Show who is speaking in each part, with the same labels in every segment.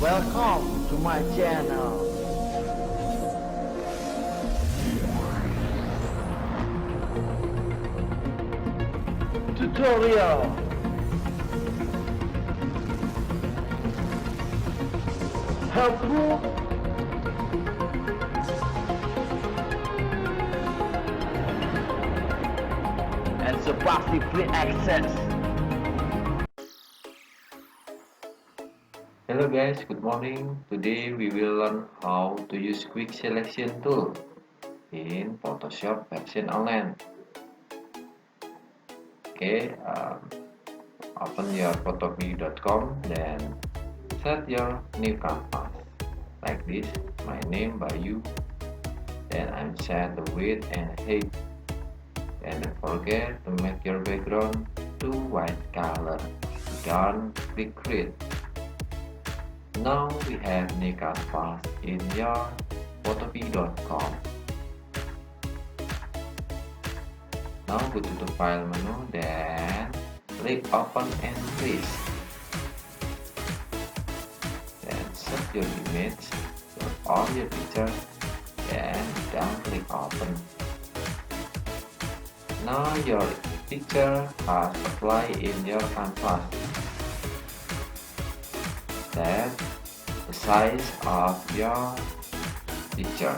Speaker 1: Welcome to my channel. Tutorial. Helpful. And surprisingly free access.
Speaker 2: Hello guys, good morning. Today we will learn how to use quick selection tool in Photoshop version online. Okay, open your photopea.com, then set your new canvas like this. My name Bayu. Then I'm set the width and height. And don't forget to make your background to white color. Don't click create. Now we have new canvas in your photopea.com. Now go to the file menu, then click open and freeze. Then set your image or your picture, then down click open. Now your picture has applied in your canvas. Set the size of your picture.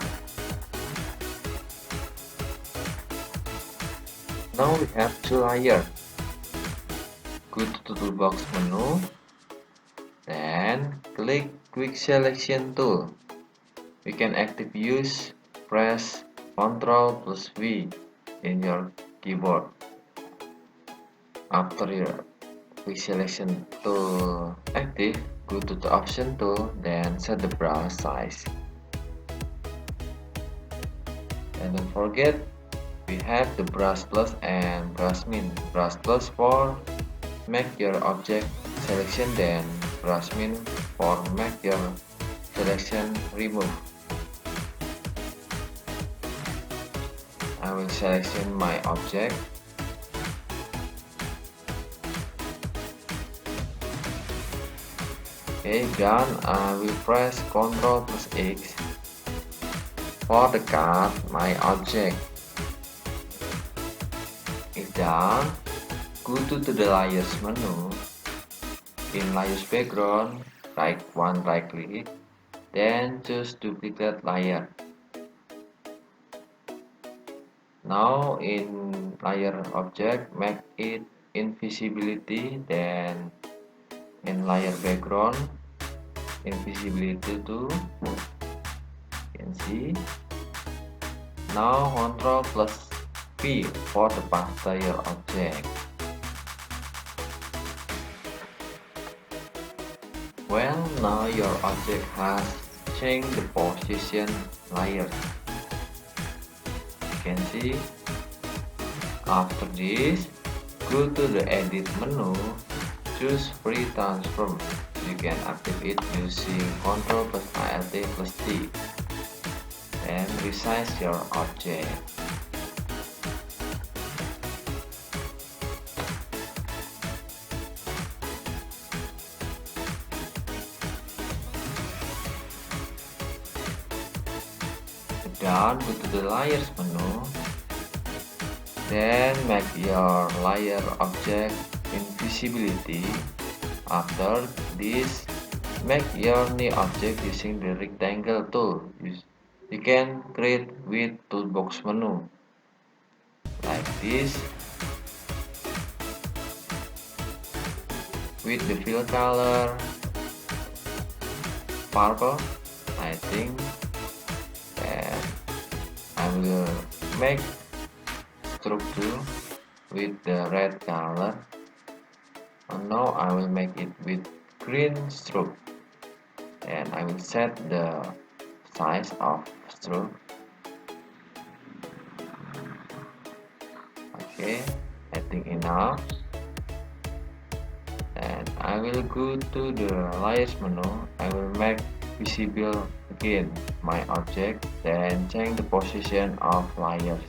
Speaker 2: Now we have two layers. Go to the toolbox menu, then click quick selection tool. We can active use, press Ctrl+V in your keyboard. After your quick selection tool active, go to the option tool, then set the brush size. And don't forget, we have the brush plus and brush min. Brush plus for make your object selection, then brush min for make your selection remove. I will selection my object. Okay, done. I will press Ctrl+X for the cut my object. If done, go to the layers menu. In layers background, right click, then choose duplicate layer. Now in layer object, make it invisibility, then in layer background, invisibility to, you can see. Now Ctrl+P for the past layer object. Well, now your object has changed the position layer. You can see. After this, go to the edit menu, choose free transform. You can activate it using Ctrl+Alt+T and resize your object. Down, go to the layers menu, then make your layer object invisibility. After this, make your new object using the rectangle tool. You can create with toolbox menu like this, with the fill color purple, I think. I will make structure with the red color, and now I will make it with green stroke, and I will set the size of stroke. Okay, I think enough, and I will go to the layers menu. I will make visible again my object, then change the position of layers.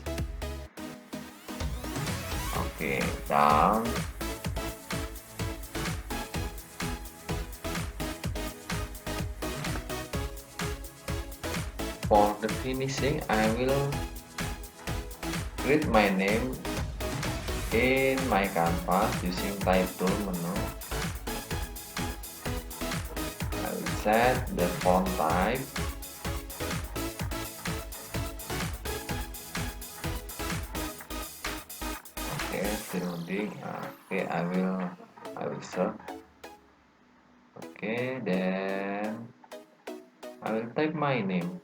Speaker 2: Okay, done. For the finishing, I will create my name in my canvas using type tool menu. I will set the font type. Okay, loading. Okay, I will search. Okay, then I will type my name.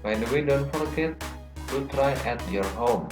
Speaker 2: By the way, don't forget to try at your home.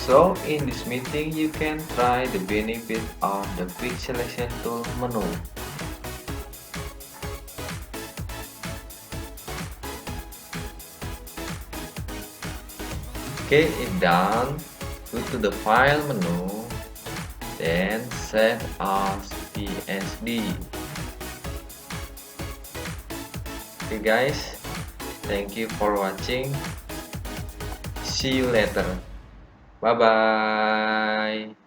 Speaker 2: So in this meeting, you can try the benefit of the quick selection tool menu. Okay, if done, go to the file menu, then save as PSD. Okay guys, thank you for watching. See you later. Bye bye.